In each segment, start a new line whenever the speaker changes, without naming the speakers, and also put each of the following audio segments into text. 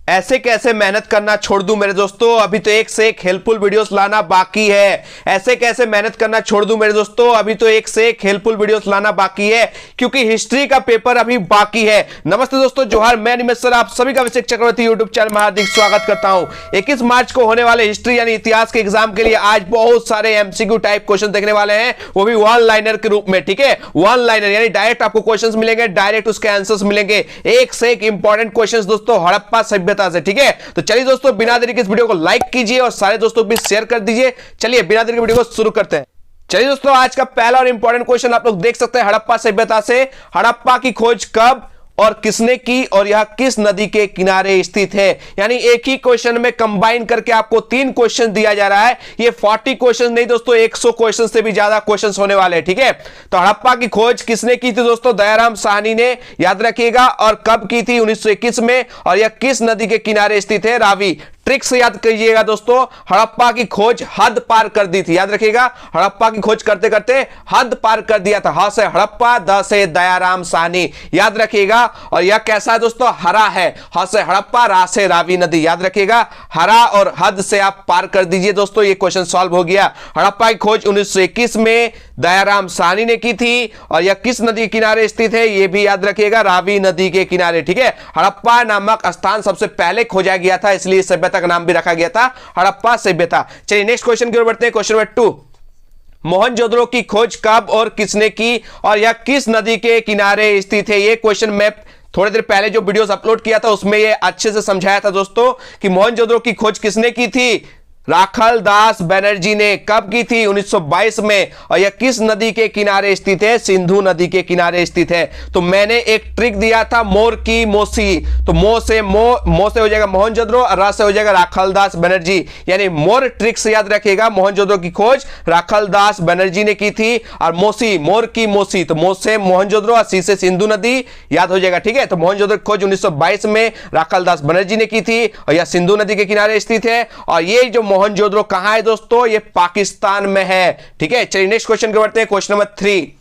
ऐसे कैसे मेहनत करना छोड़ दूं मेरे दोस्तों, अभी तो एक से एक हेल्पफुल वीडियोस लाना बाकी है। ऐसे कैसे मेहनत करना छोड़ दूं मेरे दोस्तों, अभी तो एक से एक हेल्पफुल वीडियोस लाना बाकी है, क्योंकि हिस्ट्री का पेपर अभी बाकी है। नमस्ते दोस्तों, जोहार, मैं निमेश सर आप सभी का अभिषेक चक्रवर्ती यूट्यूब चैनल में हार्दिक स्वागत करता हूं। 21 मार्च को होने वाले हिस्ट्री यानी इतिहास के एग्जाम के लिए आज बहुत सारे एमसीक्यू टाइप क्वेश्चन देखने वाले हैं, वो भी वन लाइनर के रूप में। ठीक है, वन लाइनर यानी डायरेक्ट आपको क्वेश्चंस मिलेंगे, डायरेक्ट उसके आंसर्स मिलेंगे, एक से एक इंपॉर्टेंट क्वेश्चंस दोस्तों हड़प्पा सभ्यता से। ठीक है, तो चलिए दोस्तों बिना देरी के इस वीडियो को लाइक कीजिए और सारे दोस्तों को भी शेयर कर दीजिए। चलिए बिना देरी के वीडियो को शुरू करते हैं। चलिए दोस्तों, आज का पहला और इंपॉर्टेंट क्वेश्चन आप लोग देख सकते हैं हड़प्पा सभ्यता से। हड़प्पा की खोज कब और किसने की और यह किस नदी के किनारे स्थित है। यानी एक ही क्वेश्चन में कंबाइन करके आपको 3 क्वेश्चन दिया जा रहा है। ये 40 क्वेश्चन नहीं दोस्तों, 100 क्वेश्चन से भी ज्यादा क्वेश्चन होने वाले हैं। ठीक है, तो हड़प्पा की खोज किसने की थी दोस्तों? दयाराम साहनी ने, याद रखिएगा। और कब की थी? 1921 में। और यह किस नदी के किनारे स्थित है? रावी। ट्रिक से याद कीजिएगा दोस्तों, हड़प्पा की खोज हद पार कर दी थी। याद रखिएगा, हड़प्पा की खोज करते करते हद पार कर दिया था। ह से हड़प्पा, द से दयाराम साहनी, याद रखिएगा। और यह कैसा है दोस्तों? हरा है। ह से हड़प्पा, रा से रावी नदी, याद रखिएगा। हरा और हद से आप पार कर दीजिए दोस्तों, ये क्वेश्चन सॉल्व हो गया। हड़प्पा की खोज 1921 में दयाराम साहनी ने की थी। और यह किस नदी के किनारे स्थित है? यह भी याद रखिएगा, रावी नदी के किनारे। ठीक है, हड़प्पा नामक स्थान सबसे पहले खोजा गया था, इसलिए सभ्यता का नाम भी रखा गया था हड़प्पा सभ्यता। चलिए नेक्स्ट क्वेश्चन की ओर बढ़ते हैं। क्वेश्चन नंबर 2, मोहनजोदड़ो की खोज कब और किसने की और यह किस नदी के किनारे स्थित है? यह क्वेश्चन मैं थोड़ी देर पहले जो वीडियोस अपलोड किया था उसमें यह अच्छे से समझाया था दोस्तों कि मोहनजोदड़ो की खोज किसने की थी? राखल दास बनर्जी ने। कब की थी? 1922 में। और यह किस नदी के किनारे स्थित है? सिंधु नदी के किनारे स्थित है। तो मैंने एक ट्रिक दिया था, मोर की मोसी। तो मो से हो जाएगा मोहनजोदड़ो और रा से हो जाएगा राखल दास बनर्जी, यानी मोर ट्रिक से याद रखिएगा। मोहनजोदड़ो की खोज राखल दास बनर्जी ने की थी। और मोसी, मोर की मोसी, तो मो से मोहनजोदड़ो और सी से सिंधु नदी, याद हो जाएगा। ठीक है, तो मोहनजोदड़ो की खोज 1922 में राखल दास बनर्जी ने की थी और यह सिंधु नदी के किनारे स्थित है। और ये जो मोहनजोदड़ो कहां है दोस्तों? ये पाकिस्तान में है। ठीक है, चलिए नेक्स्ट क्वेश्चन के बढ़ते हैं। क्वेश्चन नंबर 3,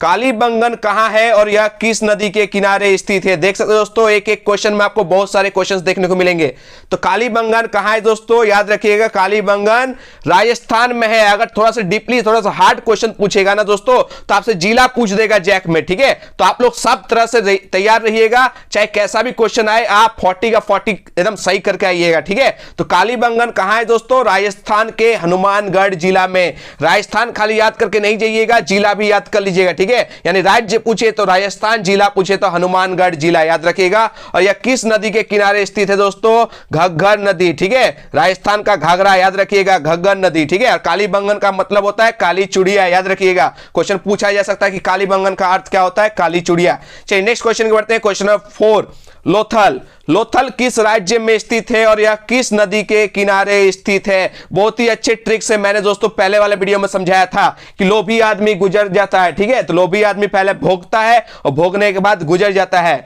कालीबंगन कहां है और यह किस नदी के किनारे स्थित है? देख सकते हो दोस्तों, एक एक क्वेश्चन में आपको बहुत सारे क्वेश्चंस देखने को मिलेंगे। तो कालीबंगन कहां है दोस्तों? याद रखिएगा, कालीबंगन राजस्थान में है। अगर थोड़ा सा डीपली, थोड़ा सा हार्ड क्वेश्चन पूछेगा ना दोस्तों, तो आपसे जिला पूछ देगा जैक में। ठीक है, तो आप लोग सब तरह से तैयार रहिएगा, चाहे कैसा भी क्वेश्चन आए, आप 40 का 40 एकदम सही करके आइएगा। ठीक है, तो कालीबंगन कहां है दोस्तों? राजस्थान के हनुमानगढ़ जिला में। राजस्थान खाली याद करके नहीं जाइएगा, जिला भी याद कर लीजिएगा। ठीक है, यानी राज्य पूछे तो राजस्थान, जिला पूछे तो हनुमानगढ़ जिला, याद रखिएगा। और यह किस नदी के किनारे स्थित है दोस्तों? घग्गर नदी। ठीक है, राजस्थान का घाघरा, याद रखिएगा, घग्गर नदी। ठीक है, और कालीबंगन का मतलब होता है काली चुड़िया, याद रखिएगा। क्वेश्चन पूछा जा सकता है कि कालीबंगन का अर्थ क्या होता है? काली चुड़िया। चलिए नेक्स्ट क्वेश्चन के बढ़ते हैं। Question number 4, Lothal. लोथल किस राज्य में स्थित है और यह किस नदी के किनारे स्थित है? बहुत ही अच्छे ट्रिक से मैंने दोस्तों पहले वाले वीडियो में समझाया था कि लोभी आदमी गुजर जाता है। ठीक है, तो लोभी आदमी पहले भोगता है और भोगने के बाद गुजर जाता है।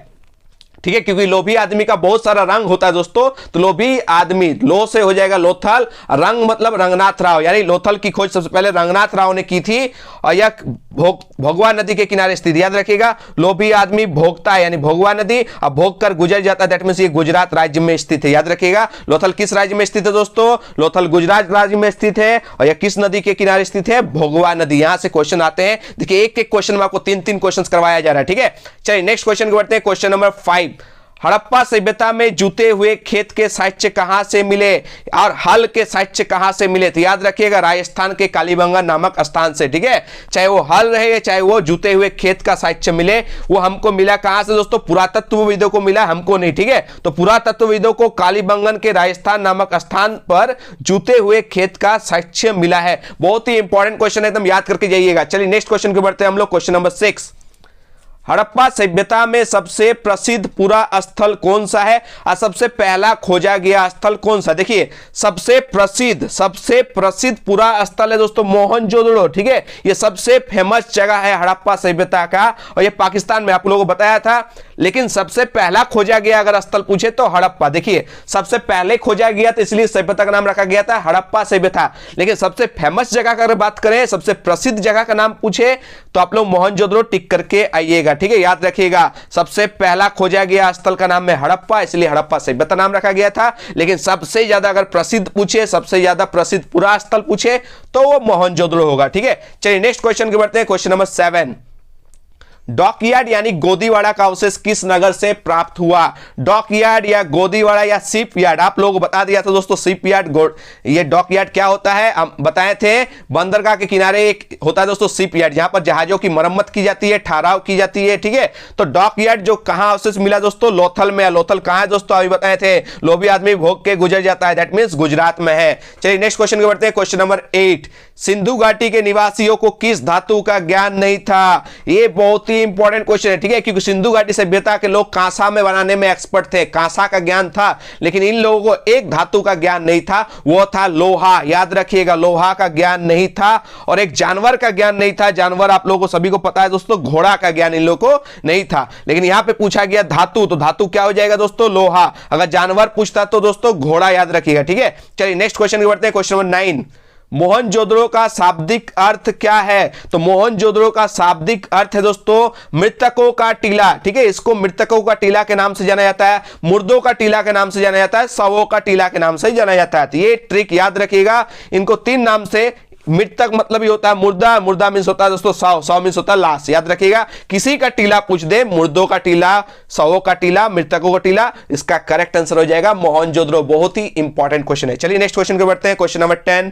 ठीक है, क्योंकि लोभी आदमी का बहुत सारा रंग होता है दोस्तों। तो लोभी आदमी, लो से हो जाएगा लोथल, रंग मतलब रंगनाथ राव, यानी लोथल की खोज सबसे पहले रंगनाथ राव ने की थी। और यह भोगवा नदी के किनारे स्थित, याद रखिएगा। लोभी आदमी भोगता है यानी भोगवा नदी, अब भोग कर गुजर जाता है, दैट मींस ये गुजरात राज्य में स्थित है, याद रखिएगा। लोथल किस राज्य में स्थित है दोस्तों? लोथल गुजरात राज्य में स्थित है। और यह किस नदी के किनारे स्थित है? भोगवा नदी। यहां से क्वेश्चन आते हैं, देखिए एक एक क्वेश्चन में आपको 3-3 क्वेश्चन करवाया जा रहा है। ठीक है, चलिए नेक्स्ट क्वेश्चन को बढ़ते हैं। क्वेश्चन नंबर 5, हड़प्पा सभ्यता में जूते हुए खेत के साक्ष्य कहां से मिले और हल के साक्ष्य कहां से मिले? तो याद रखिएगा, राजस्थान के कालीबंगन नामक स्थान से। ठीक है, चाहे वो हल रहे चाहे वो जूते हुए खेत का साक्ष्य मिले, वो हमको मिला कहां से दोस्तों? पुरातत्वविदों को मिला, हमको नहीं। ठीक है, तो पुरातत्वविदों को कालीबंगन के राजस्थान नामक स्थान पर जूते हुए खेत का साक्ष्य मिला है। बहुत ही इंपॉर्टेंट क्वेश्चन, एकदम याद करके जाइएगा। चलिए नेक्स्ट क्वेश्चन को बढ़ते हैं हम लोग। क्वेश्चन नंबर 6, हड़प्पा सभ्यता में सबसे प्रसिद्ध पुरा स्थल कौन सा है और सबसे पहला खोजा गया स्थल कौन सा? देखिए सबसे प्रसिद्ध पुरा स्थल है दोस्तों मोहनजोदड़ो। ठीक है, ये सबसे फेमस जगह है हड़प्पा सभ्यता का और ये पाकिस्तान में आप लोगों को बताया था। लेकिन सबसे पहला खोजा गया अगर स्थल पूछे तो हड़प्पा। देखिए सबसे पहले खोजा गया तो इसलिए सभ्यता का नाम रखा गया था हड़प्पा सभ्यता। लेकिन सबसे फेमस जगह का अगर बात करें, सबसे प्रसिद्ध जगह का नाम पूछे तो आप लोग मोहनजोदड़ो टिक करके आइएगा। ठीक है, याद रखिएगा। सबसे पहला खोजा गया स्थल का नाम है हड़प्पा, इसलिए हड़प्पा सभ्यता नाम रखा गया था। लेकिन सबसे ज्यादा अगर प्रसिद्ध पूछे, सबसे ज्यादा प्रसिद्ध पूरा स्थल पूछे तो वो मोहनजोदड़ो होगा। ठीक है, चलिए नेक्स्ट क्वेश्चन के बढ़ते हैं। क्वेश्चन नंबर 7, डॉकयार्ड यानी गोदीवाड़ा का अवशेष किस नगर से प्राप्त हुआ? डॉकयार्ड या गोदीवाड़ा या शिप यार्ड, आप लोगों को बता दिया था दोस्तों शिप यार्ड। ये डॉकयार्ड क्या होता है हम बताए थे, बंदरगाह के किनारे एक होता है दोस्तों शिप यार्ड, जहां पर जहाजों की मरम्मत की जाती है, ठहराव की जाती है। ठीक है, तो डॉकयार्ड जो कहां अवशेष मिला दोस्तों? लोथल में। लोथल कहां है दोस्तों? अभी बताए थे, लोभी आदमी भोग के गुजर जाता है, दैट मींस गुजरात में है। चलिए नेक्स्ट क्वेश्चन के बढ़ते हैं। क्वेश्चन नंबर 8, सिंधु घाटी के निवासियों को किस धातु का ज्ञान नहीं था? ये बहुत ही इंपॉर्टेंट क्वेश्चन है। ठीक है, क्योंकि सिंधु घाटी सभ्यता के लोग कांसा में बनाने में एक्सपर्ट थे, कांसा का ज्ञान था, लेकिन इन लोगों को एक धातु का ज्ञान नहीं था, वो था लोहा। याद रखिएगा, लोहा का ज्ञान नहीं था। और एक जानवर का ज्ञान नहीं था, जानवर आप लोगों को सभी को पता है दोस्तों, घोड़ा का ज्ञान इन लोगों को नहीं था। लेकिन यहां पे पूछा गया धातु, तो धातु क्या हो जाएगा दोस्तों? लोहा। अगर जानवर पूछता तो दोस्तों घोड़ा याद रखिएगा। ठीक है, चलिए नेक्स्ट क्वेश्चन के बढ़ते हैं। क्वेश्चन नंबर 9, मोहनजोदड़ो का शाब्दिक अर्थ क्या है? तो मोहनजोदड़ो का शाब्दिक अर्थ है दोस्तों मृतकों का टीला। ठीक है, इसको मृतकों का टीला के नाम से जाना जाता है, मुर्दों का टीला के नाम से जाना जाता है, शवों का टीला के नाम से जाना जाता है। तो ये ट्रिक याद रखिएगा, इनको 3 नाम से, मृतक मतलब ही होता है मुर्दा, मुर्दा मीन्स होता है दोस्तों शव, शव मीन्स होता है लाश। याद रखिएगा, किसी का टीला पूछ दे, मुर्दों का टीला, शवों का टीला, मृतकों का टीला, इसका करेक्ट आंसर हो जाएगा मोहनजोदड़ो। बहुत ही इंपॉर्टेंट क्वेश्चन है। चलिए नेक्स्ट क्वेश्चन के बढ़ते हैं। क्वेश्चन नंबर 10,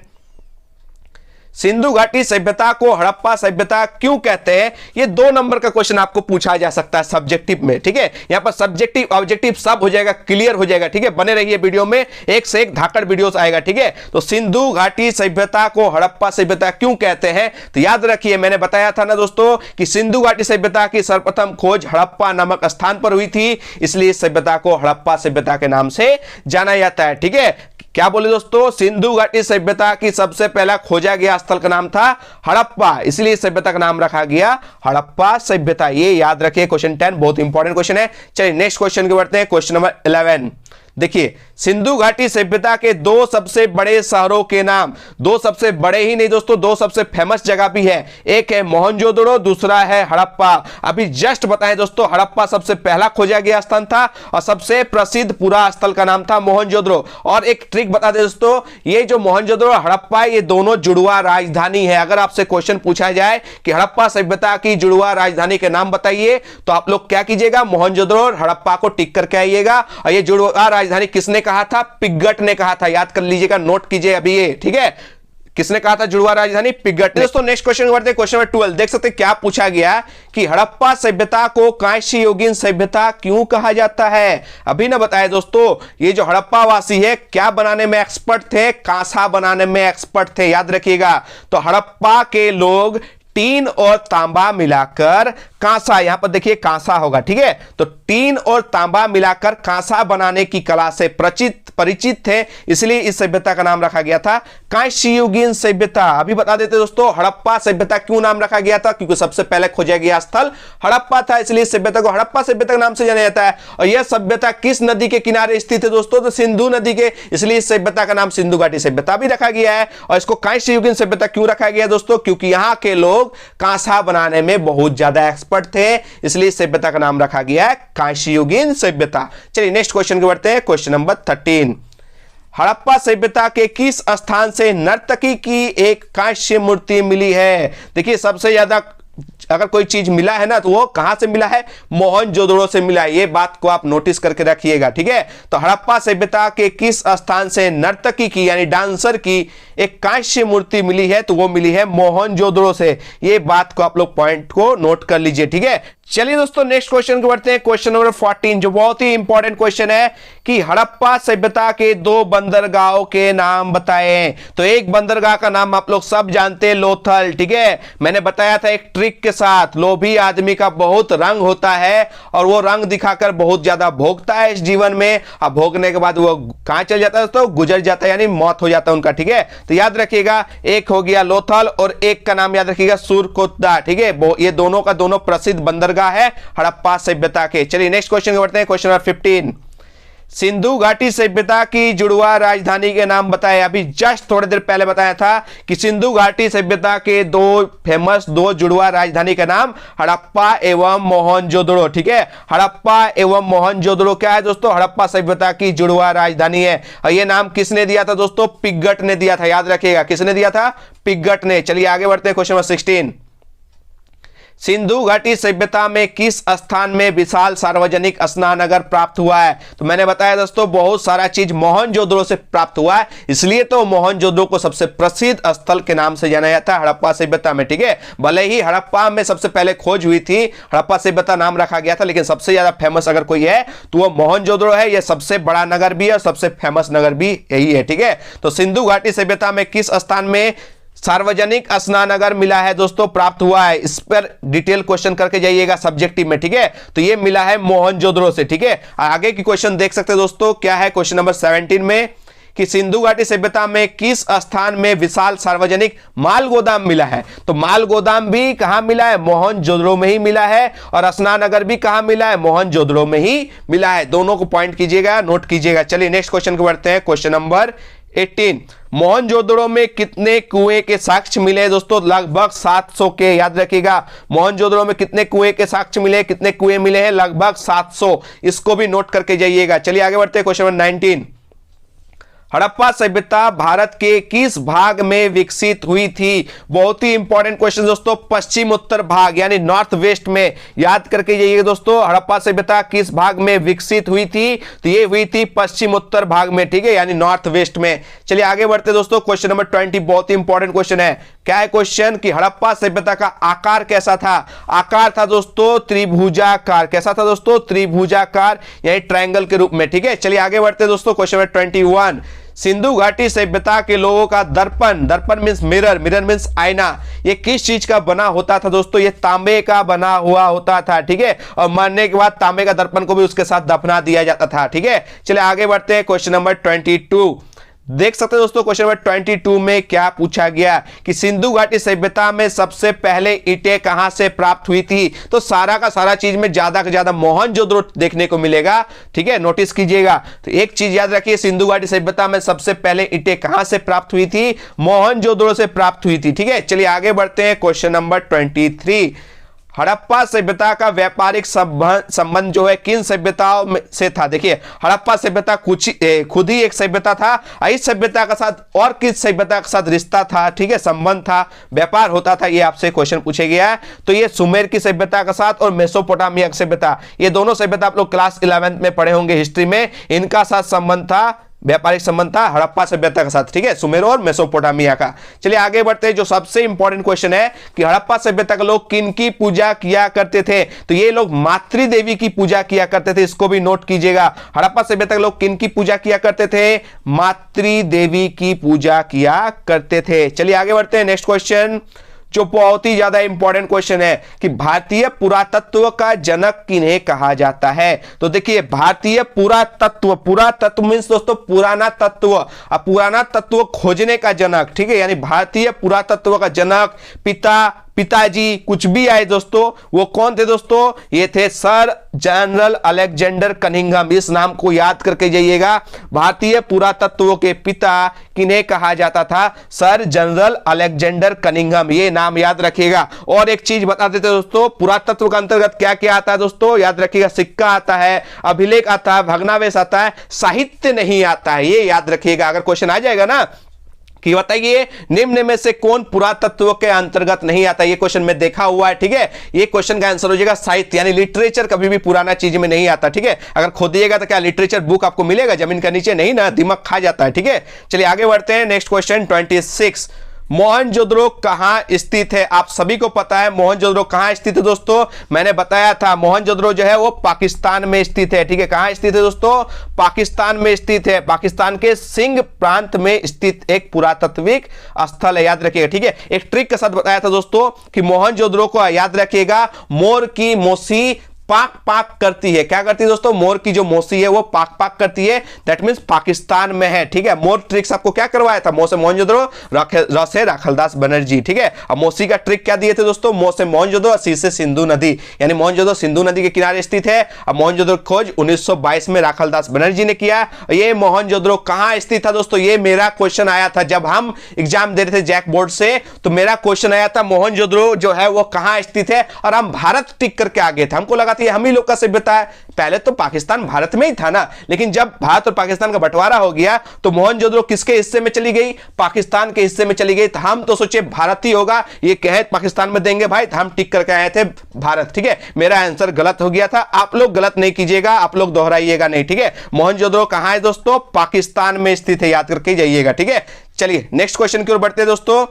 सिंधु घाटी सभ्यता को हड़प्पा सभ्यता क्यों कहते हैं? ये 2 नंबर का क्वेश्चन आपको पूछा जा सकता है सब्जेक्टिव में। ठीक है, यहां पर सब्जेक्टिव ऑब्जेक्टिव सब हो जाएगा, क्लियर हो जाएगा। ठीक है, बने रहिए वीडियो में, एक से एक धाकड़ वीडियोस आएगा। ठीक है, तो सिंधु घाटी सभ्यता को हड़प्पा सभ्यता क्यों कहते हैं? तो याद रखिए, मैंने बताया था ना दोस्तों कि सिंधु घाटी सभ्यता की सर्वप्रथम खोज हड़प्पा नामक स्थान पर हुई थी, इसलिए इस सभ्यता को हड़प्पा सभ्यता के नाम से जाना जाता है। ठीक है, क्या बोले दोस्तों? सिंधु घाटी सभ्यता की सबसे पहला खोजा गया स्थल का नाम था हड़प्पा, इसलिए सभ्यता का नाम रखा गया हड़प्पा सभ्यता। ये याद रखिए, क्वेश्चन 10 बहुत इंपॉर्टेंट क्वेश्चन है। चलिए नेक्स्ट क्वेश्चन के बढ़ते हैं। क्वेश्चन नंबर 11, देखिए सिंधु घाटी सभ्यता के 2 सबसे बड़े शहरों के नाम, 2 सबसे बड़े ही नहीं दोस्तों, 2 सबसे फेमस जगह भी है। एक है मोहनजोदड़ो, दूसरा है हड़प्पा। अभी जस्ट बताएं दोस्तों, हड़प्पा सबसे पहला खोजा गया स्थान था और सबसे प्रसिद्ध पूरा स्थल का नाम था मोहनजोदड़ो। और एक ट्रिक बता दें दोस्तों, ये जो मोहनजोदड़ो हड़प्पा, ये दोनों जुड़वा राजधानी है। अगर आपसे क्वेश्चन पूछा जाए कि हड़प्पा सभ्यता की जुड़वा राजधानी के नाम बताइए, तो आप लोग क्या कीजिएगा? मोहनजोदड़ो और हड़प्पा को टिक करके आइएगा। और ये जुड़वा राजधानी किसने कहा था? पिग्गट ने कहा था। याद कर लीजिएगा, नोट कीजिए अभी ये। ठीक है, किसने कहा था जुड़वा राजधानी? पिग्गट ने। दोस्तों नेक्स्ट क्वेश्चन बढ़ते हैं। क्वेश्चन नंबर 12, देख सकते हैं क्या पूछा गया कि हड़प्पा सभ्यता को कांस्य युगीन सभ्यता क्यों कहा जाता है? अभी ना बताया दोस्तों, ये जो हड़प्पा वासी है क्या बनाने में एक्सपर्ट थे? कांसा बनाने में एक्सपर्ट थे। याद रखिएगा, तो हड़प्पा के लोग टीन और तांबा मिलाकर कांसा, यहां पर देखिए कांसा होगा। ठीक है, तो टीन और तांबा मिलाकर कांसा बनाने की कला से परिचित थे, इसलिए इस सभ्यता का नाम रखा गया था कांस्ययुगीन सभ्यता। अभी बता देते दोस्तों, हड़प्पा सभ्यता क्यों नाम रखा गया था? क्योंकि सबसे पहले खोजा गया स्थल हड़प्पा था, इसलिए इस सभ्यता को हड़प्पा सभ्यता के नाम से जाना जाता है। और यह सभ्यता किस नदी के किनारे स्थित है दोस्तों? तो सिंधु नदी के, इसलिए इस सभ्यता का नाम सिंधु घाटी सभ्यता भी रखा गया है। और इसको कांस्ययुगीन सभ्यता क्यों रखा गया दोस्तों? क्योंकि यहां के लोग कांसा बनाने में बहुत ज्यादा एक्सपर्ट थे, इसलिए इस सभ्यता का नाम रखा गया है कांस्ययुगीन सभ्यता। चलिए नेक्स्ट क्वेश्चन के बढ़ते हैं। क्वेश्चन नंबर 13, हड़प्पा सभ्यता के किस स्थान से नर्तकी की एक कांस्य मूर्ति मिली है? देखिए सबसे ज्यादा अगर कोई चीज मिला है ना, तो वो कहां से मिला है? मोहनजोदड़ो से मिला है। ये बात को आप नोटिस करके रखिएगा। ठीक है, तो हड़प्पा सभ्यता के किस स्थान से नर्तकी की यानी डांसर की एक कांस्य मूर्ति मिली है? तो वो मिली है मोहनजोदड़ो से। ये बात को आप लोग पॉइंट को नोट कर लीजिए। ठीक है, चलिए दोस्तों नेक्स्ट क्वेश्चन को बढ़ते हैं। क्वेश्चन नंबर 14, जो बहुत ही इंपॉर्टेंट क्वेश्चन है कि हड़प्पा सभ्यता के 2 बंदरगाहों के नाम बताएं। तो एक बंदरगाह का नाम आप लोग सब जानते हैं, लोथल। ठीक है, मैंने बताया था एक ट्रिक के साथ, लोभी आदमी का बहुत रंग होता है और वो रंग दिखाकर बहुत ज्यादा भोगता है इस जीवन में। अब भोगने के बाद वो कहां चल जाता है दोस्तों? गुजर जाता है, यानी मौत हो जाता है उनका। ठीक है, तो याद रखिएगा, एक हो गया लोथल और एक का नाम याद रखिएगा सुरकोत्दा। ठीक है, ये दोनों का दोनों प्रसिद्ध बंदरगाह है हड़प्पा सभ्यता के। चलिए नेक्स्ट क्वेश्चन बढ़ते हैं। क्वेश्चन नंबर 15, सिंधु घाटी सभ्यता की जुड़वा राजधानी के नाम बताए। अभी जस्ट थोड़ी देर पहले बताया था कि सिंधु घाटी सभ्यता के दो जुड़वा राजधानी का नाम हड़प्पा एवं मोहनजोदड़ो। ठीक है, हड़प्पा एवं मोहनजोदड़ो क्या है दोस्तों? हड़प्पा सभ्यता की जुड़वा राजधानी है। और यह नाम किसने दिया था दोस्तों? पिग्गट ने दिया था, याद रखिएगा, किसने दिया था? पिग्गट ने। चलिए आगे बढ़ते हैं, क्वेश्चन नंबर 16। सिंधु घाटी सभ्यता में किस स्थान में विशाल सार्वजनिक स्नानघर प्राप्त हुआ है? तो मैंने बताया दोस्तों बहुत सारा चीज मोहनजोदड़ो से प्राप्त हुआ है, इसलिए तो मोहनजोदड़ो को सबसे प्रसिद्ध स्थल के नाम से जाना जाता है हड़प्पा सभ्यता में। ठीक है, भले ही हड़प्पा में सबसे पहले खोज हुई थी, हड़प्पा सभ्यता नाम रखा गया था, लेकिन सबसे ज्यादा फेमस अगर कोई है तो वो मोहनजोदड़ो है। यह सबसे बड़ा नगर भी है और सबसे फेमस नगर भी यही है। ठीक है, तो सिंधु घाटी सभ्यता में किस स्थान में सार्वजनिक स्नानघर मिला है दोस्तों, प्राप्त हुआ है? इस पर डिटेल क्वेश्चन करके जाइएगा सब्जेक्टिव में। ठीक है, तो ये मिला है मोहनजोदड़ो से। ठीक है, आगे की क्वेश्चन देख सकते हैं दोस्तों, क्या है क्वेश्चन नंबर 17 में कि सिंधु घाटी सभ्यता में किस स्थान में विशाल सार्वजनिक माल गोदाम मिला है? तो माल गोदाम भी कहां मिला है? मोहनजोदड़ो में ही मिला है। और स्नानघर भी कहां मिला है? मोहनजोदड़ो में ही मिला है। दोनों को पॉइंट कीजिएगा, नोट कीजिएगा। चलिए नेक्स्ट क्वेश्चन को बढ़ते हैं, क्वेश्चन नंबर 18। मोहनजोदड़ो में कितने कुएं के साक्ष्य मिले दोस्तों? लगभग 700 के। याद रखिएगा, मोहनजोदड़ो में कितने कुएं के साक्ष्य मिले? कितने कुएं मिले हैं? लगभग 700। इसको भी नोट करके जाइएगा। चलिए आगे बढ़ते हैं, क्वेश्चन नंबर 19। हड़प्पा सभ्यता भारत के किस भाग में विकसित हुई थी? बहुत ही इंपॉर्टेंट क्वेश्चन दोस्तों, पश्चिम उत्तर भाग यानी नॉर्थ वेस्ट में। याद करके जाइए दोस्तों, हड़प्पा सभ्यता किस भाग में विकसित हुई थी? तो ये हुई थी पश्चिम उत्तर भाग में। ठीक है, यानी नॉर्थ वेस्ट में। चलिए आगे बढ़ते दोस्तों, क्वेश्चन नंबर 20 बहुत ही इंपॉर्टेंट क्वेश्चन है। क्या है क्वेश्चन कि हड़प्पा सभ्यता का आकार कैसा था? आकार था दोस्तों त्रिभुजाकार। कैसा था दोस्तों? त्रिभुजाकार, यानी ट्रायंगल के रूप में। ठीक है, चलिए आगे बढ़ते दोस्तों, क्वेश्चन नंबर 21। सिंधु घाटी सभ्यता के लोगों का दर्पण, दर्पण मींस मिरर, मिरर मींस आईना, ये किस चीज का बना होता था दोस्तों? ये तांबे का बना हुआ होता था। ठीक है, और मरने के बाद तांबे का दर्पण को भी उसके साथ दफना दिया जाता था। ठीक है, चलिए आगे बढ़ते हैं, क्वेश्चन नंबर 22। देख सकते हैं दोस्तों, क्वेश्चन नंबर 22 में क्या पूछा गया कि सिंधु घाटी सभ्यता में सबसे पहले ईंटें कहां से प्राप्त हुई थी? तो सारा का सारा चीज में ज्यादा से ज्यादा मोहनजोदड़ो देखने को मिलेगा। ठीक है, नोटिस कीजिएगा। तो एक चीज याद रखिए, सिंधु घाटी सभ्यता में सबसे पहले ईंटें कहां से प्राप्त हुई थी? मोहनजोदड़ो से प्राप्त हुई थी। ठीक है, चलिए आगे बढ़ते हैं, क्वेश्चन नंबर 23। हड़प्पा सभ्यता का व्यापारिक संबंध जो है किन सभ्यताओं से था? देखिए, हड़प्पा सभ्यता खुद ही एक सभ्यता था। इस सभ्यता के साथ और किस सभ्यता के साथ रिश्ता था? ठीक है, संबंध था, व्यापार होता था, ये आपसे क्वेश्चन पूछे गया है। तो ये सुमेर की सभ्यता के साथ और मेसोपोटामिया की सभ्यता, ये दोनों सभ्यता आप लोग क्लास 11th में पढ़े होंगे हिस्ट्री में, इनका साथ संबंध था, व्यापारिक संबंध था हड़प्पा सभ्यता के साथ। ठीक है, सुमेर और मेसोपोटामिया का। चलिए आगे बढ़ते हैं, जो सबसे इंपॉर्टेंट क्वेश्चन है कि हड़प्पा सभ्यता के लोग किन की पूजा किया करते थे? तो ये लोग मातृ देवी की पूजा किया करते थे। इसको भी नोट कीजिएगा, हड़प्पा सभ्यता के लोग किन की पूजा किया करते थे? मातृ देवी की पूजा किया करते थे। चलिए आगे बढ़ते हैं, नेक्स्ट क्वेश्चन जो बहुत ही ज्यादा इंपॉर्टेंट क्वेश्चन है कि भारतीय पुरातत्व का जनक किन्हें कहा जाता है? तो देखिए, भारतीय पुरातत्व, पुरातत्व मींस दोस्तों पुराना तत्व, पुराना तत्व खोजने का जनक। ठीक है, यानी भारतीय पुरातत्व का जनक, पिताजी, कुछ भी आए दोस्तों, वो कौन थे दोस्तों? ये थे सर जनरल अलेक्जेंडर कनिंघम। इस नाम को याद करके जाइएगा। भारतीय पुरातत्व के पिता किन्हें कहा जाता था? सर जनरल अलेक्जेंडर कनिंघम, ये नाम याद रखिएगा। और एक चीज बता देते दोस्तों, पुरातत्व के अंतर्गत क्या क्या आता है दोस्तों? याद रखिएगा, सिक्का आता है, अभिलेख आता है, भग्नावशेष आता है, साहित्य नहीं आता है, ये याद रखिएगा। अगर क्वेश्चन आ जाएगा ना कि बताइए निम्न में से कौन पुरातत्व के अंतर्गत नहीं आता, ये क्वेश्चन में देखा हुआ है। ठीक है, ये क्वेश्चन का आंसर हो जाएगा साहित्य, यानी लिटरेचर कभी भी पुराना चीज में नहीं आता। ठीक है, अगर खोदिएगा तो क्या लिटरेचर बुक आपको मिलेगा जमीन के नीचे? नहीं ना, दिमाग खा जाता है। ठीक है, चलिए आगे बढ़ते हैं, नेक्स्ट क्वेश्चन 26। मोहनजोदड़ो कहां स्थित है? आप सभी को पता है मोहनजोदड़ो कहां स्थित है दोस्तों, मैंने बताया था मोहनजोदड़ो जो है वो पाकिस्तान में स्थित है। ठीक है, कहां स्थित है दोस्तों? पाकिस्तान में स्थित है। पाकिस्तान के सिंध प्रांत में स्थित एक पुरातात्विक स्थल है, याद रखिएगा। ठीक है, एक ट्रिक के साथ बताया था दोस्तों कि मोहनजोदड़ो को याद रखिएगा, मोर की मोसी पाक पाक करती है। क्या करती है दोस्तों? मोर की जो मौसी है वो पाक पाक करती है, दैट मींस पाकिस्तान में है। ठीक है, मोर ट्रिक्स आपको क्या करवाया था? मो से मोहनजोदड़ो, र से राखलदास बनर्जी। ठीक है, अब मौसी का ट्रिक क्या दिए थे दोस्तों? मो से मोहनजोदड़ो, सी से सिंधु नदी, यानी मोहनजोदड़ो सिंधु नदी के किनारे स्थित है। अब मोहनजोदड़ो खोज 1922 में राखलदास बनर्जी ने किया। ये मोहनजोदड़ो कहां स्थित था दोस्तों? ये मेरा क्वेश्चन आया था जब हम एग्जाम दे रहे थे जैक बोर्ड से, तो मेरा क्वेश्चन आया था मोहनजोदड़ो जो है वो कहां स्थित है, और हम भारत टिक करके आ गए थे। हमको लगा था ये हम ही लोग का सभ्यता है। पहले तो पाकिस्तान भारत में ही था ना, लेकिन जब भारत और पाकिस्तान का बंटवारा हो गया तो मोहनजोदड़ो किसके हिस्से में चली गई? पाकिस्तान के हिस्से में चली गई। तो हम तो सोचे भारत ही होगा, ये कहे पाकिस्तान में देंगे भाई, तो हम टिक करके आए थे भारत। ठीक है, मेरा आंसर गलत हो गया था। आप लोग गलत नहीं कीजिएगा, आप लोग दोहराइएगा नहीं। ठीक है, मोहनजोदड़ो कहां है दोस्तों? पाकिस्तान में स्थित है, याद करके जाइएगा। ठीक है, चलिए नेक्स्ट क्वेश्चन की ओर बढ़ते हैं दोस्तों।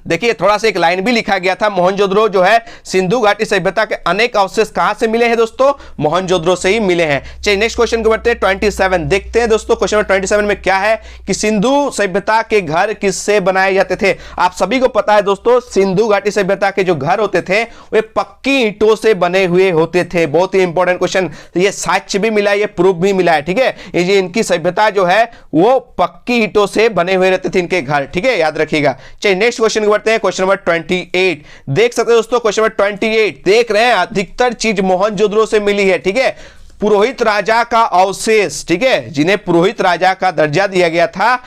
देखिए थोड़ा सा एक लाइन भी लिखा गया था, मोहनजोदड़ो जो है सिंधु घाटी सभ्यता के अनेक अवशेष कहां से मिले हैं दोस्तों? मोहनजोदड़ो से ही मिले हैं। चलिए नेक्स्ट क्वेश्चन को बढ़ते हैं 27। देखते हैं दोस्तों क्वेश्चन नंबर 27 में क्या है कि सिंधु सभ्यता के घर किससे बनाए जाते थे? आप सभी को पता है दोस्तों, सिंधु घाटी सभ्यता के जो घर होते थे वे पक्की ईंटों से बने हुए होते थे। बहुत ही इंपॉर्टेंट क्वेश्चन, ये साक्ष्य भी मिला है, ये प्रूफ भी मिला है। ठीक है, ये इनकी सभ्यता जो है वो पक्की ईंटों से बने हुए रहते थे इनके घर। ठीक है, याद रखिएगा। चलिए नेक्स्ट क्वेश्चन को बढ़ते हैं, क्वेश्चन नंबर 28। देख सकते हैं दोस्तों क्वेश्चन नंबर 28, देख रहे हैं अधिकतर चीज मोहनजोदड़ो से मिली है। ठीक है, पुरोहित राजा का अवशेष, ठीक है, जिन्हें पुरोहित राजा का दर्जा दिया गया था,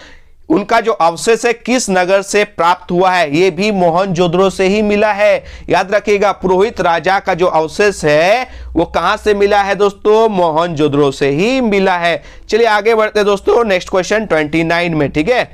उनका जो अवशेष है किस नगर से प्राप्त हुआ है? यह भी मोहनजोदड़ो से ही मिला है। याद रखिएगा, पुरोहित राजा का जो अवशेष है वो कहां से मिला है दोस्तों? मोहनजोदड़ो से ही मिला है। चलिए आगे बढ़ते हैं दोस्तों नेक्स्ट क्वेश्चन 29 में। ठीक है,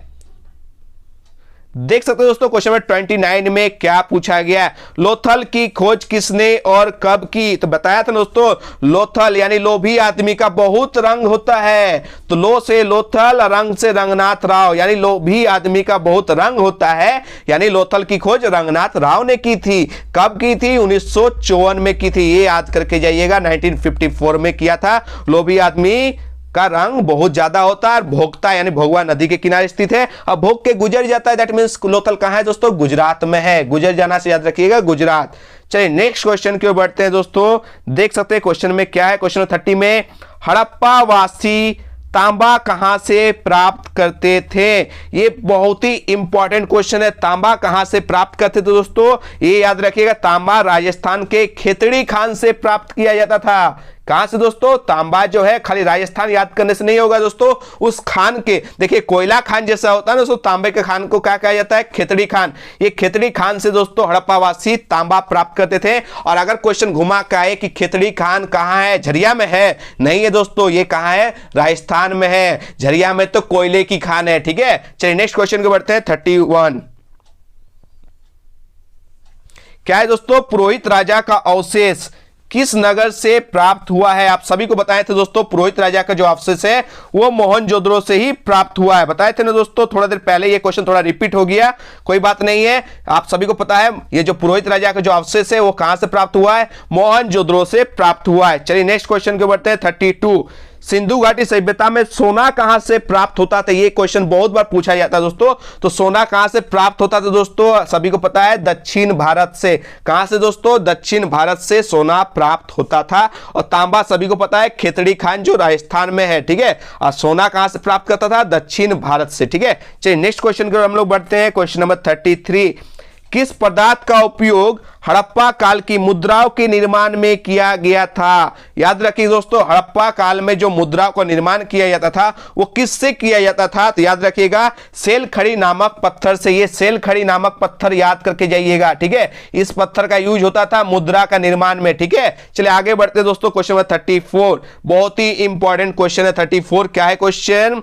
देख सकते हो दोस्तों क्वेश्चन नंबर 29 में क्या पूछा गया? लोथल की खोज किसने और कब की? तो बताया था दोस्तों, लोथल यानी लोभी आदमी का बहुत रंग होता है, तो लो से लोथल, रंग से रंगनाथ राव, यानी लोभी आदमी का बहुत रंग होता है, यानी लोथल की खोज रंगनाथ राव ने की थी। कब की थी? 1954 में की थी। ये याद करके जाइएगा, 1954 में किया था। लोभी आदमी का रंग बहुत ज्यादा होता है, भोगता यानी भोगवा नदी के किनारे स्थित है। अब भोग के गुजर जाता है, दैट मींस लोथल कहां है दोस्तों? गुजरात में है। गुजर जाना से याद रखिएगा, गुजरात। चलिए नेक्स्ट क्वेश्चन की ओर बढ़ते हैं दोस्तों। देख सकते हैं क्वेश्चन में क्या है, क्वेश्चन 30 में हड़प्पा वासी तांबा कहां से प्राप्त करते थे? ये बहुत ही इंपॉर्टेंट क्वेश्चन है। तांबा कहां से प्राप्त करते थे दोस्तों? ये याद रखिएगा, तांबा राजस्थान के खेतड़ी खान से प्राप्त किया जाता था। कहां से दोस्तों? तांबा जो है खाली राजस्थान याद करने से नहीं होगा दोस्तों, उस खान के, देखिए कोयला खान जैसा होता है ना दोस्तों, तांबे के खान को क्या कहा जाता है? खेतड़ी खान। ये खेतड़ी खान से दोस्तों हड़प्पावासी तांबा प्राप्त करते थे। और अगर क्वेश्चन घुमा के आए कि खेतड़ी खान कहां है? झरिया में है? नहीं है दोस्तों, ये कहां है? राजस्थान में है। झरिया में तो कोयले की खान है। ठीक है, चलिए नेक्स्ट क्वेश्चन को बढ़ते हैं 31। क्या है दोस्तों? पुरोहित राजा का अवशेष किस नगर से प्राप्त हुआ है? आप सभी को बताए थे दोस्तों, पुरोहित राजा का जो अवशेष है वो मोहनजोदड़ो से ही प्राप्त हुआ है। बताए थे ना दोस्तों, थोड़ा देर पहले ये क्वेश्चन थोड़ा रिपीट हो गया, कोई बात नहीं है। आप सभी को पता है ये जो पुरोहित राजा का जो अवशेष है वो कहां से प्राप्त हुआ है? मोहनजोदड़ो से प्राप्त हुआ है। चलिए नेक्स्ट क्वेश्चन के बढ़ते हैं 32। सिंधु घाटी सभ्यता में सोना कहां से प्राप्त होता था? ये क्वेश्चन बहुत बार पूछा जाता है दोस्तों। तो सोना कहां से प्राप्त होता था दोस्तों? सभी को पता है, दक्षिण भारत से। कहां से दोस्तों? दक्षिण भारत से सोना प्राप्त होता था। और तांबा सभी को पता है, खेतड़ी खान जो राजस्थान में है। ठीक है, और सोना कहां से प्राप्त करता था? दक्षिण भारत से। ठीक है, चलिए नेक्स्ट क्वेश्चन की ओर हम लोग बढ़ते हैं, क्वेश्चन नंबर 33। किस पदार्थ का उपयोग हड़प्पा काल की मुद्राओं के निर्माण में किया गया था? याद रखिए दोस्तों, हड़प्पा काल में जो मुद्राओं का निर्माण किया जाता था वो किससे किया जाता था? तो याद रखिएगा, सेल खड़ी नामक पत्थर से। ये सेल खड़ी नामक पत्थर याद करके जाइएगा। ठीक है, इस पत्थर का यूज होता था मुद्रा का निर्माण में। ठीक है, चलिए आगे बढ़ते दोस्तों, क्वेश्चन नंबर 34। बहुत ही इंपॉर्टेंट क्वेश्चन है 34। क्या है क्वेश्चन?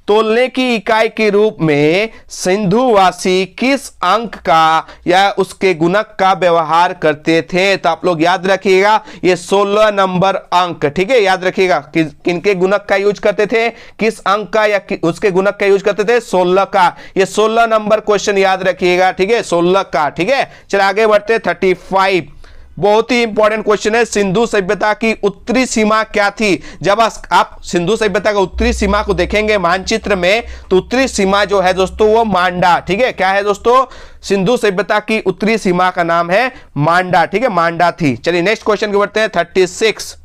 तोलने की इकाई के रूप में सिंधुवासी किस अंक का या उसके गुणक का व्यवहार करते थे? तो आप लोग याद रखिएगा, ये 16 नंबर अंक। ठीक है, याद रखिएगा किनके गुणक का यूज करते थे? किस अंक का या उसके गुणक का यूज करते थे? 16 का। ये 16 नंबर क्वेश्चन याद रखिएगा। ठीक है, 16 का। ठीक है, चलिए आगे बढ़ते 35। बहुत ही इंपॉर्टेंट क्वेश्चन है। सिंधु सभ्यता की उत्तरी सीमा क्या थी? जब आप सिंधु सभ्यता का उत्तरी सीमा को देखेंगे मानचित्र में, तो उत्तरी सीमा जो है दोस्तों वो मांडा, ठीक है। क्या है दोस्तों? सिंधु सभ्यता की उत्तरी सीमा का नाम है मांडा, ठीक है, मांडा थी। चलिए नेक्स्ट क्वेश्चन को बढ़ते हैं। 36,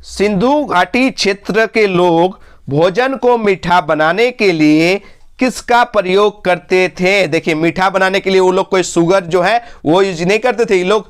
सिंधु घाटी क्षेत्र के लोग भोजन को मीठा बनाने के लिए किसका प्रयोग करते थे? देखिए, मीठा बनाने के लिए वो लोग कोई शुगर जो है वो यूज नहीं करते थे, ये लोग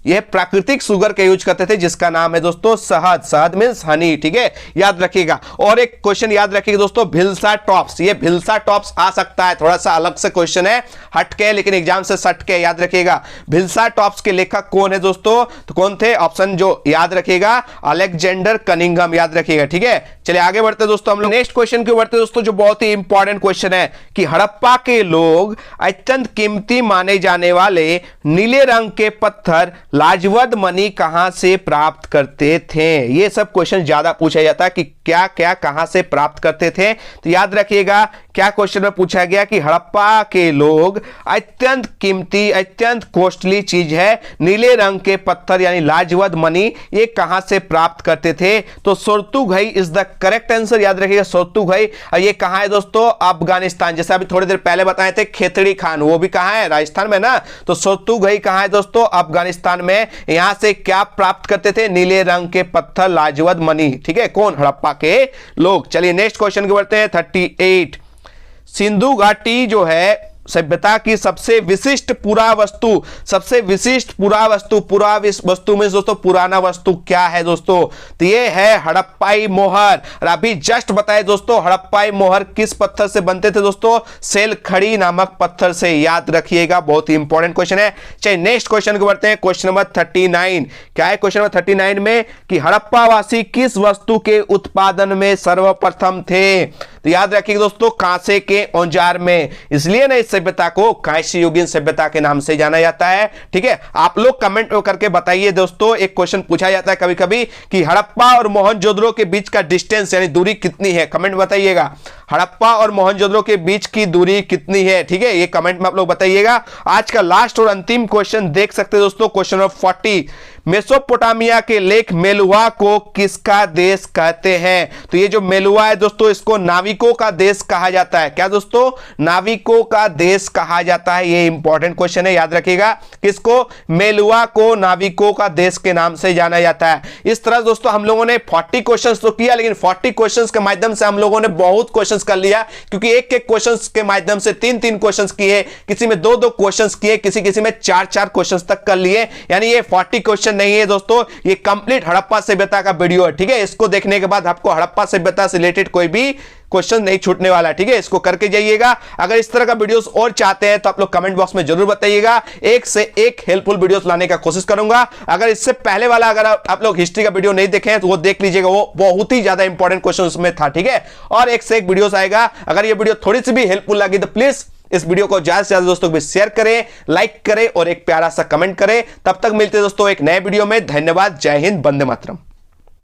यह प्राकृतिक शुगर का यूज करते थे, जिसका नाम है दोस्तों शहद। शहद मींस हनी, ठीक है, याद रखिएगा। और एक क्वेश्चन याद रखिएगा दोस्तों, भिलसा टॉप्स। ये भिलसा टॉप्स आ सकता है, थोड़ा सा अलग से क्वेश्चन है, हटके, लेकिन एग्जाम से सटके, याद रखिएगा। भिलसा टॉप्स के लेखक कौन है दोस्तों? तो कौन थे? ऑप्शन जो याद रखिएगा, अलेक्जेंडर कनिंघम, याद रखिएगा, ठीक है। चलिए आगे बढ़ते दोस्तों, हम लोग नेक्स्ट क्वेश्चन की बढ़ते दोस्तों, जो बहुत ही इंपॉर्टेंट क्वेश्चन है कि हड़प्पा के लोग अत्यंत कीमती माने जाने वाले नीले रंग के पत्थर लाजवद मणि कहां से प्राप्त करते थे? ये सब क्वेश्चन ज्यादा पूछा जाता है कि क्या क्या कहां से प्राप्त करते थे। तो याद रखिएगा, क्या क्वेश्चन में पूछा गया कि हड़प्पा के लोग अत्यंत कीमती, अत्यंत कॉस्टली चीज है नीले रंग के पत्थर यानी लाजवद मणि, ये कहां से प्राप्त करते थे? तो सोर्तुघई इज द करेक्ट आंसर, याद रखिएगा, सोर्तुघई। ये कहां है दोस्तों? अफगानिस्तान। जैसे अभी थोड़ी देर पहले बताए थे खेतड़ी खान, वो भी कहां है? राजस्थान में ना। तो सोर्तुघई कहां है दोस्तों? अफगानिस्तान में। यहां से क्या प्राप्त करते थे? नीले रंग के पत्थर लाजवद मणि, ठीक है। कौन? हड़प्पा के लोग। चलिए नेक्स्ट क्वेश्चन की बढ़ते हैं। 38, सिंधु घाटी जो है सभ्यता की सबसे विशिष्ट पुरावस्तु, सबसे विशिष्ट पुरावस्तु, पुरावस्तु में दोस्तों पुराना वस्तु क्या है दोस्तों? तो ये है हड़प्पाई मोहर। और अभी जस्ट बताए दोस्तों, हड़प्पाई मोहर किस पत्थर से बनते थे दोस्तों? सेलखड़ी नामक पत्थर से, याद रखिएगा, बहुत ही इंपॉर्टेंट क्वेश्चन है। चलिए नेक्स्ट क्वेश्चन को बढ़ते हैं। क्वेश्चन नंबर 39, क्या है क्वेश्चन नंबर 39 में कि हड़प्पा वासी किस वस्तु के उत्पादन में सर्वप्रथम थे? तो याद रखिएगा दोस्तों, कांसे के औजार में। इसलिए ना इस सभ्यता को कांस्य युगीन सभ्यता के नाम से जाना जाता है, ठीक है। आप लोग कमेंट करके बताइए दोस्तों, एक क्वेश्चन पूछा जाता है कभी कभी कि हड़प्पा और मोहनजोदड़ो के बीच का डिस्टेंस यानी दूरी कितनी है? कमेंट बताइएगा, हड़प्पा और मोहनजोदड़ो के बीच की दूरी कितनी है, ठीक है, ये कमेंट में आप लोग बताइएगा। आज का लास्ट और अंतिम क्वेश्चन देख सकते हैं दोस्तों, क्वेश्चन नंबर 40, मेसोपोटामिया के लेख मेलुआ को किसका देश कहते हैं? तो ये जो मेलुआ है दोस्तों, इसको नाविकों का देश कहा जाता है। क्या दोस्तों? नाविकों का देश कहा जाता है। ये इंपॉर्टेंट क्वेश्चन है, याद रखिएगा। किसको? मेलुआ को नाविकों का देश के नाम से जाना जाता है। इस तरह दोस्तों हम लोगों ने 40 क्वेश्चंस तो किया, लेकिन 40 क्वेश्चंस के माध्यम से हम लोगों ने बहुत क्वेश्चंस कर लिया, क्योंकि एक एक क्वेश्चंस के माध्यम से 3-3 क्वेश्चंस किए, किसी में 2-2 क्वेश्चंस किए, किसी में 4-4 क्वेश्चंस तक कर लिए। यानी ये 40 क्वेश्चन नहीं है दोस्तों, ये कंप्लीट हड़प्पा सभ्यता का वीडियो है, ठीक है। इसको देखने के बाद आपको हड़प्पा सभ्यता से रिलेटेड कोई भी क्वेश्चन नहीं छूटने वाला, ठीक है। इसको करके जाइएगा। अगर इस तरह का वीडियोस और चाहते हैं तो आप लोग कमेंट बॉक्स में जरूर बताइएगा, एक से एक हेल्पफुल वीडियोस लाने का कोशिश करूंगा। अगर इससे पहले वाला अगर आप लोग हिस्ट्री का वीडियो नहीं देखे हैं तो वो देख लीजिएगा, वो बहुत ही ज्यादा इंपॉर्टेंट क्वेश्चन उसमें था, ठीक है। और एक से एक वीडियोस आएगा। अगर ये वीडियो थोड़ी सी भी हेल्पफुल लगी तो प्लीज इस वीडियो को ज्यादा से ज्यादा दोस्तों को भी शेयर करें, लाइक करें और एक प्यारा सा कमेंट करें। तब तक मिलते हैं दोस्तों एक नए वीडियो में। धन्यवाद, जय हिंद, वंदे मातरम।